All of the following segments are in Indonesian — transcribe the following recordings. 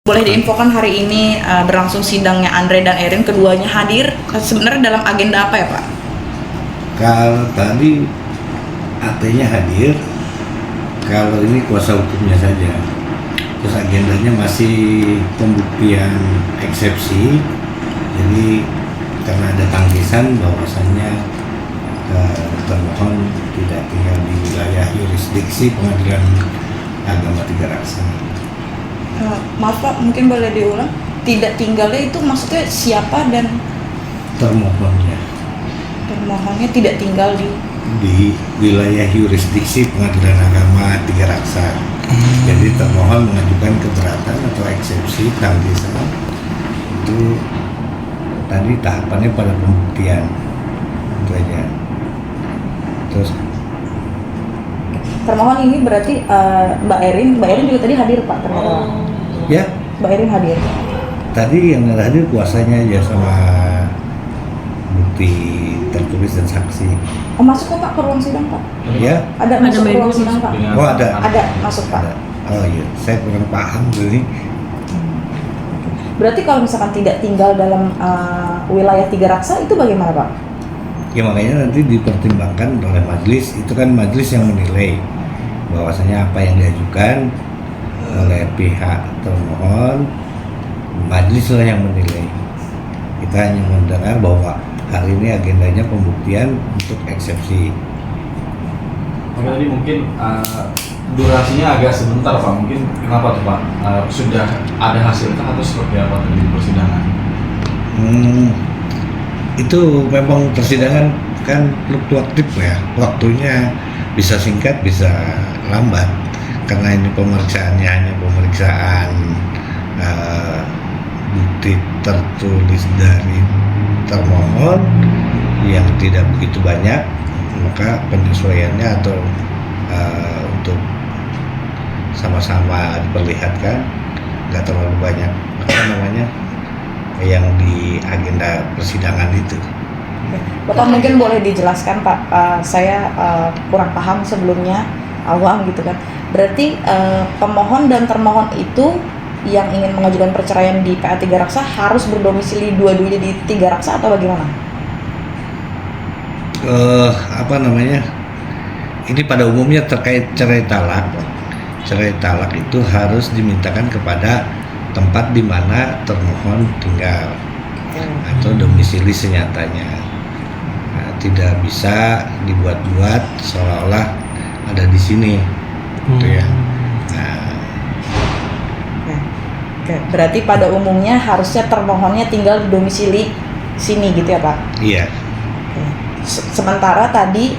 Boleh diinfokan hari ini berlangsung sidangnya Andre dan Erin, keduanya hadir. Sebenarnya dalam agenda apa ya Pak? Kalau tadi AT-nya hadir, kalau ini kuasa hukumnya saja. Terus agendanya masih pembuktian eksepsi. Jadi karena ada tangkisan bahwasannya termohon tidak tinggal di wilayah yurisdiksi Pengadilan Agama Tiga Raksa. Maaf Pak, mungkin boleh diulang? Tidak tinggalnya itu maksudnya siapa dan Termohonnya termohonnya tidak tinggal di wilayah yurisdiksi Pengadilan Agama Tiga Raksa. Jadi termohon mengajukan keberatan atau eksepsi tangkisan itu tadi tahapannya pada pembuktian itu aja. Terus termohon ini berarti Mbak Erin juga tadi hadir Pak ternyata. ya Mbak Erin hadir. tadi yang hadir kuasanya aja sama bukti tertulis dan saksi. Oh, masuk Pak ke ruang sidang Pak? Ya, Ada masuk ke ruang sidang Pak? oh ada. Ada masuk Pak. Ada. Oh iya, saya kurang paham tuh ini. Berarti kalau misalkan tidak tinggal dalam wilayah Tiga Raksa itu bagaimana Pak? Ya makanya nanti dipertimbangkan oleh majelis. Itu kan majelis yang menilai bahwasanya apa yang diajukan oleh pihak termohon, majelis lah yang menilai. Kita hanya mendengar bahwa hari ini agendanya pembuktian untuk eksepsi. Oke, tadi mungkin durasinya agak sebentar Pak, mungkin kenapa tuh Pak? Sudah ada hasilkah atau seperti apa di persidangan? Itu memang persidangan kan fluktuatif ya, waktunya bisa singkat bisa lambat karena ini pemeriksaannya hanya pemeriksaan bukti tertulis dari termohon yang tidak begitu banyak, maka penyesuaiannya atau untuk sama-sama diperlihatkan nggak terlalu banyak yang di agenda persidangan itu. Bapak mungkin boleh dijelaskan Pak, saya kurang paham sebelumnya, awam gitu kan. Berarti pemohon dan termohon itu yang ingin mengajukan perceraian di PA Tiga Raksa harus berdomisili dua-duanya di Tiga Raksa atau bagaimana? Ini pada umumnya terkait cerai talak. Cerai talak itu harus dimintakan kepada tempat di mana termohon tinggal atau domisili senyatanya. Nah, tidak bisa dibuat-buat seolah-olah ada di sini, gitu ya. Nah, Oke, berarti pada umumnya harusnya termohonnya tinggal di domisili sini gitu ya Pak? iya. Oke. Sementara tadi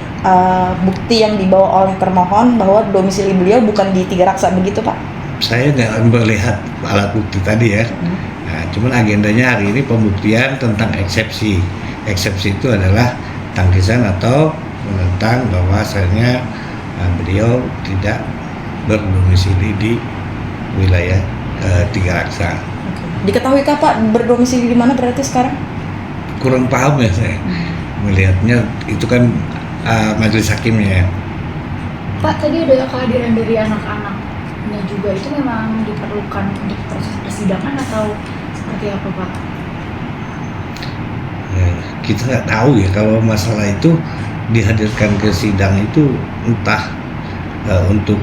bukti yang dibawa oleh termohon bahwa domisili beliau bukan di Tiga Raksa begitu Pak? Saya nggak melihat alat bukti tadi ya. Nah, cuman agendanya hari ini pembuktian tentang eksepsi. Eksepsi itu adalah tangkisan atau menentang bahwasanya beliau tidak berdomisili di wilayah Tiga Raksa. Diketahuikah Pak berdomisili di mana berarti sekarang? Kurang paham ya saya melihatnya, itu kan majelis hakimnya ya. Pak, tadi ada kehadiran dari anak-anaknya juga, itu memang diperlukan untuk proses persidangan atau seperti apa Pak? Kita nggak tahu ya kalau masalah itu dihadirkan ke sidang itu entah untuk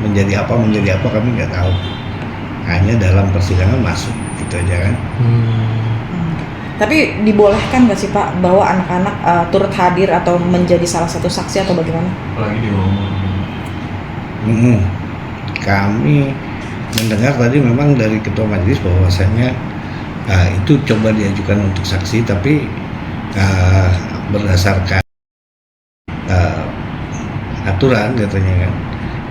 menjadi apa kami nggak tahu. Hanya dalam persidangan masuk gitu aja kan. Tapi dibolehkan nggak sih Pak bahwa anak-anak turut hadir atau menjadi salah satu saksi atau bagaimana? Apalagi di umum. Kami mendengar tadi memang dari ketua majelis bahwasanya itu coba diajukan untuk saksi, tapi berdasarkan aturan katanya kan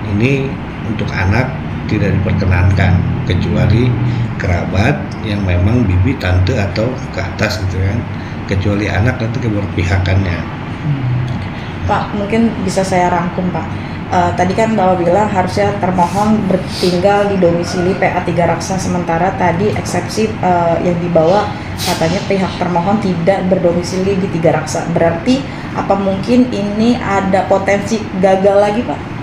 ini untuk anak tidak diperkenankan kecuali kerabat yang memang bibi, tante atau ke atas gitu kan, kecuali anak nanti keberpihakannya. Pak, mungkin bisa saya rangkum Pak. Tadi kan Bapak bilang harusnya termohon bertinggal di domisili PA Tiga Raksa, sementara tadi eksepsi yang dibawa katanya pihak termohon tidak berdomisili di Tiga Raksa. Berarti apa mungkin ini ada potensi gagal lagi Pak?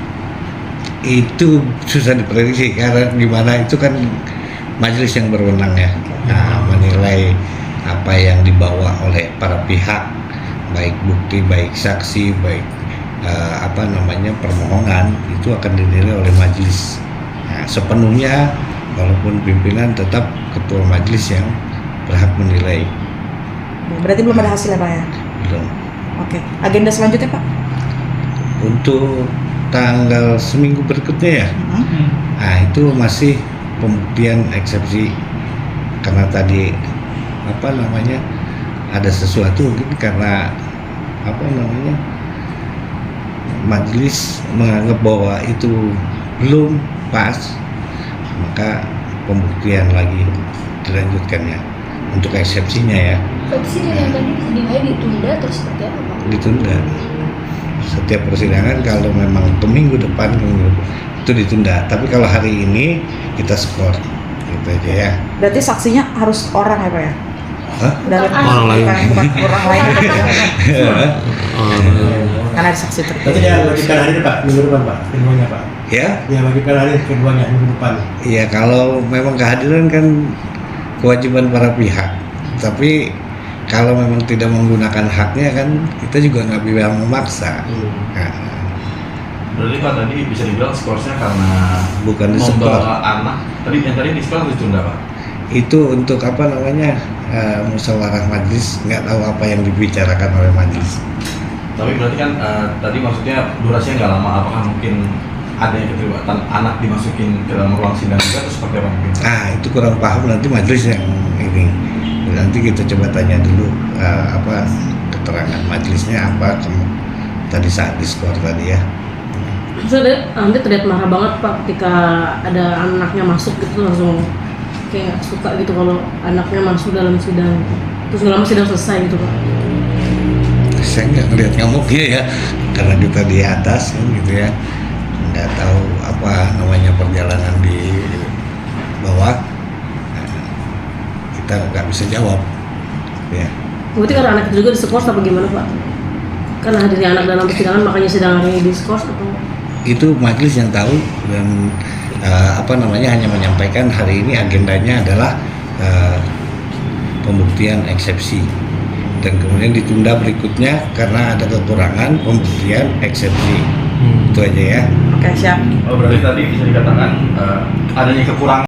Itu susah diprediksi karena gimana itu kan majelis yang berwenang ya, menilai apa yang dibawa oleh para pihak, baik bukti, baik saksi, baik permohonan itu akan dinilai oleh majelis. Nah, sepenuhnya walaupun pimpinan tetap ketua majelis yang berhak menilai. Berarti belum ada hasilnya Pak ya? Belum. Oke. Agenda selanjutnya Pak? Untuk tanggal seminggu berikutnya ya, nah itu masih pembuktian eksepsi karena tadi ada sesuatu mungkin karena majelis menganggap bahwa itu belum pas, maka pembuktian lagi dilanjutkannya untuk eksepsinya ya. Berarti sidang yang tadi sidangnya ditunda atau seperti apa Pak? Ditunda. Setiap persidangan kalau memang ke minggu depan itu ditunda. Tapi kalau hari ini kita skor, gitu aja ya. Berarti saksinya harus orang ya Pak ya? Hah? Dalam Orang lain. bukan orang lain gitu ya. Karena ada saksi Berarti tertentu. dia wajibkan hadir Pak, minggu depan Pak, keduanya Pak. Ya, Dia wajibkan hadir keduanya minggu depan. iya kalau memang kehadiran kan kewajiban para pihak. Tapi kalau memang tidak menggunakan haknya kan kita juga nggak bisa memaksa. Nah, Berarti Pak tadi bisa dibilang skorsnya karena bukan di skor. membawa anak. Yang tadi di skor ditunda Pak. Itu untuk musyawarah majelis, nggak tahu apa yang dibicarakan oleh majelis. Tapi berarti kan tadi maksudnya durasinya nggak lama. Apakah mungkin adanya keterlibatan anak dimasukin ke dalam ruang sidang juga atau seperti apa mungkin? Itu kurang paham, nanti majelis yang ini. Nanti kita coba tanya dulu keterangan majelisnya apa tadi saat diskor tadi ya. Nanti terlihat marah banget Pak ketika ada anaknya masuk gitu, langsung kayak nggak suka gitu kalau anaknya masuk dalam sidang, terus nggak lama sidang selesai gitu Pak. Saya nggak ngeliat ngamuknya ya, karena kita di atas kan gitu ya, nggak tahu perjalanan di bawah. Nah, kita nggak bisa jawab ya. Berarti karena anak itu juga diskors apa gimana Pak? Karena hadirnya anak dalam persidangan makanya sidang hari ini diskors atau? Itu majelis yang tahu dan hanya menyampaikan hari ini agendanya adalah pembuktian eksepsi dan kemudian ditunda berikutnya karena ada kekurangan pembuktian eksepsi. Itu aja ya. Oke, siap. Oh berarti tadi bisa dikatakan adanya kekurangan